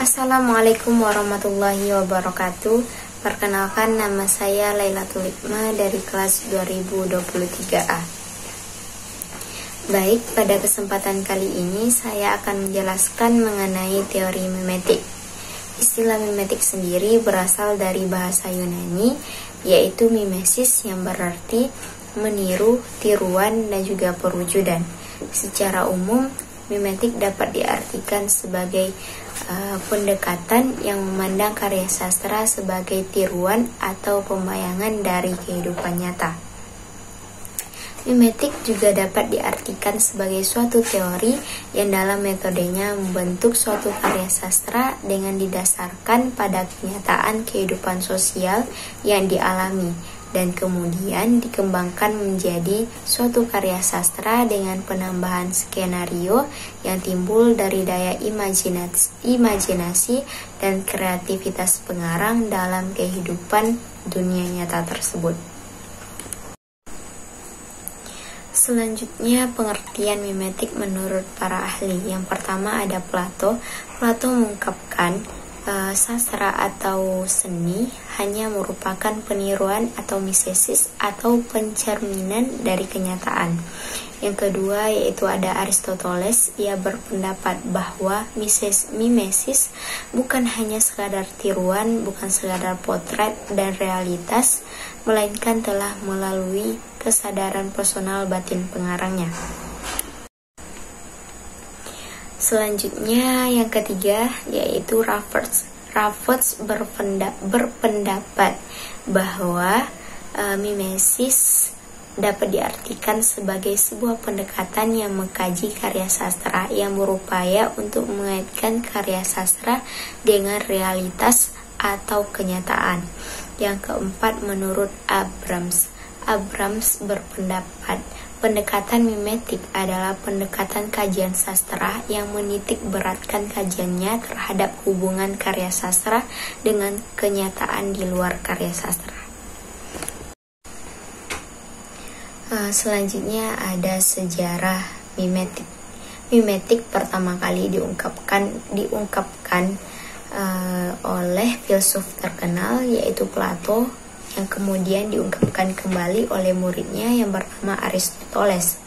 Assalamualaikum warahmatullahi wabarakatuh. Perkenalkan, nama saya Lailatul Hikmah dari kelas 2023A. Baik, pada kesempatan kali ini saya akan menjelaskan mengenai teori mimetik. Istilah mimetik sendiri berasal dari bahasa Yunani, yaitu mimesis, yang berarti meniru, tiruan, dan juga perwujudan. Secara umum, mimetik dapat diartikan sebagai pendekatan yang memandang karya sastra sebagai tiruan atau pembayangan dari kehidupan nyata. Mimetik juga dapat diartikan sebagai suatu teori yang dalam metodenya membentuk suatu karya sastra dengan didasarkan pada kenyataan kehidupan sosial yang dialami, dan kemudian dikembangkan menjadi suatu karya sastra dengan penambahan skenario yang timbul dari daya imajinasi dan kreativitas pengarang dalam kehidupan dunia nyata tersebut. Selanjutnya, pengertian mimetik menurut para ahli. Yang pertama ada Plato. Plato mengungkapkan sastra atau seni hanya merupakan peniruan atau mimesis atau pencerminan dari kenyataan. Yang kedua yaitu ada Aristoteles. Ia berpendapat bahwa mimesis bukan hanya sekadar tiruan, bukan sekadar potret dan realitas, melainkan telah melalui kesadaran personal batin pengarangnya. Selanjutnya yang ketiga yaitu Raffers. Raffers berpendapat bahwa mimesis dapat diartikan sebagai sebuah pendekatan yang mengkaji karya sastra yang berupaya untuk mengaitkan karya sastra dengan realitas atau kenyataan. Yang keempat menurut Abrams berpendapat pendekatan mimetik adalah pendekatan kajian sastra yang menitik beratkan kajiannya terhadap hubungan karya sastra dengan kenyataan di luar karya sastra. Selanjutnya ada sejarah mimetik. Mimetik pertama kali diungkapkan oleh filsuf terkenal yaitu Plato, yang kemudian diungkapkan kembali oleh muridnya yang bernama Aristoteles.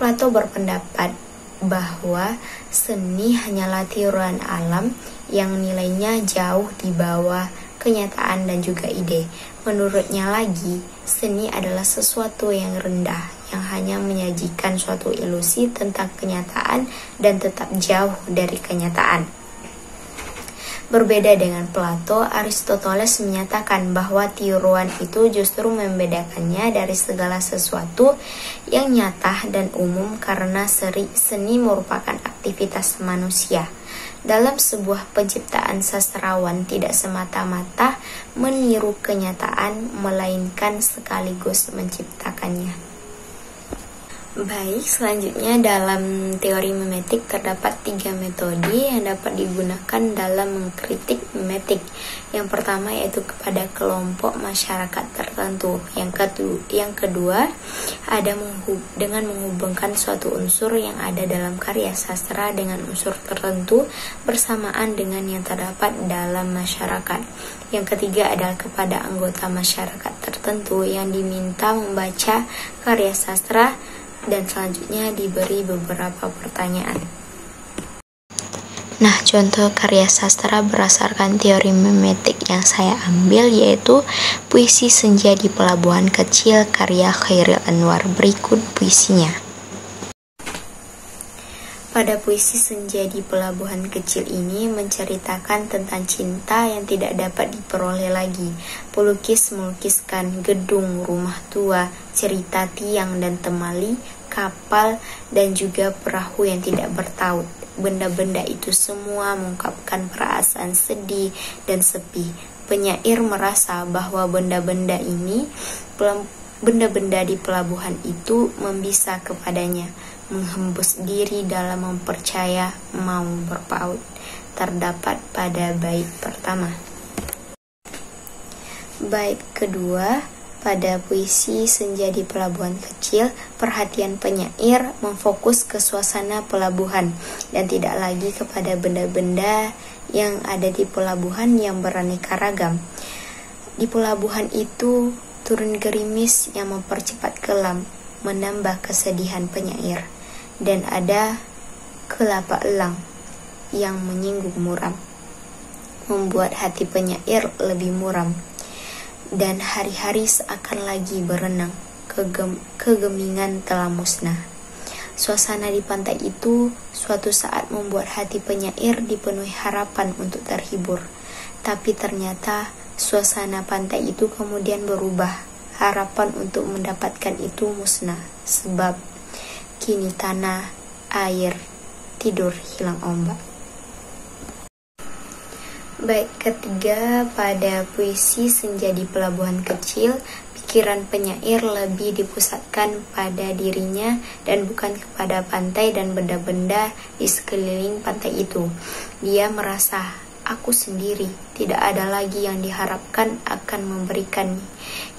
Plato berpendapat bahwa seni hanyalah tiruan alam yang nilainya jauh di bawah kenyataan dan juga ide. Menurutnya lagi, seni adalah sesuatu yang rendah, yang hanya menyajikan suatu ilusi tentang kenyataan dan tetap jauh dari kenyataan. Berbeda dengan Plato, Aristoteles menyatakan bahwa tiruan itu justru membedakannya dari segala sesuatu yang nyata dan umum karena seni merupakan aktivitas manusia. Dalam sebuah penciptaan, sastrawan tidak semata-mata meniru kenyataan, melainkan sekaligus menciptakannya. Baik, selanjutnya dalam teori mimetik terdapat 3 metode yang dapat digunakan dalam mengkritik mimetik. Yang pertama yaitu kepada kelompok masyarakat tertentu. Yang kedua ada dengan menghubungkan suatu unsur yang ada dalam karya sastra dengan unsur tertentu bersamaan dengan yang terdapat dalam masyarakat. Yang ketiga adalah kepada anggota masyarakat tertentu yang diminta membaca karya sastra, dan selanjutnya diberi beberapa pertanyaan. Nah, contoh karya sastra berdasarkan teori mimetik yang saya ambil yaitu Puisi Senja di Pelabuhan Kecil karya Chairil Anwar. Berikut puisinya. Pada puisi Senja di Pelabuhan Kecil ini menceritakan tentang cinta yang tidak dapat diperoleh lagi. Pelukis melukiskan gedung, rumah tua, cerita tiang dan temali, kapal, dan juga perahu yang tidak bertaut. Benda-benda itu semua mengungkapkan perasaan sedih dan sepi. Penyair merasa bahwa benda-benda di pelabuhan itu membisa kepadanya, menghembus diri dalam mempercaya mau berpaut. Terdapat pada bait pertama. Bait kedua, pada puisi Senja di Pelabuhan Kecil, perhatian penyair memfokus ke suasana pelabuhan dan tidak lagi kepada benda-benda yang ada di pelabuhan yang beraneka ragam. Di pelabuhan itu turun gerimis yang mempercepat kelam, menambah kesedihan penyair, dan ada kelapa elang yang menyinggung muram, membuat hati penyair lebih muram. Dan hari-hari seakan lagi berenang, kegemingan telah musnah. Suasana di pantai itu suatu saat membuat hati penyair dipenuhi harapan untuk terhibur. Tapi ternyata suasana pantai itu kemudian berubah. Harapan untuk mendapatkan itu musnah, sebab kini tanah, air, tidur hilang ombak. Baik, ketiga, pada puisi Senja di Pelabuhan Kecil, pikiran penyair lebih dipusatkan pada dirinya dan bukan kepada pantai dan benda-benda di sekeliling pantai itu. Dia merasa, aku sendiri, tidak ada lagi yang diharapkan akan memberikan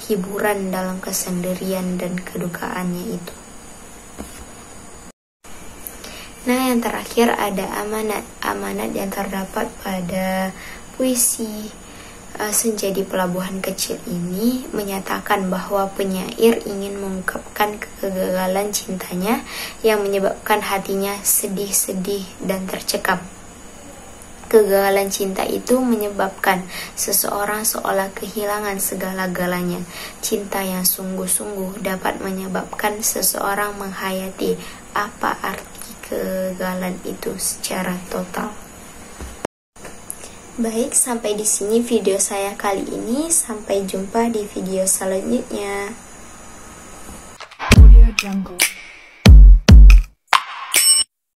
hiburan dalam kesendirian dan kedukaannya itu. Nah, yang terakhir ada amanat yang terdapat pada puisi Senja di Pelabuhan Kecil ini menyatakan bahwa penyair ingin mengungkapkan kegagalan cintanya yang menyebabkan hatinya sedih-sedih dan tercekam. Kegagalan cinta itu menyebabkan seseorang seolah kehilangan segala-galanya. Cinta yang sungguh-sungguh dapat menyebabkan seseorang menghayati apa arti kegagalan itu secara total. Baik, sampai di sini video saya kali ini. Sampai jumpa di video selanjutnya. Audio Jungle.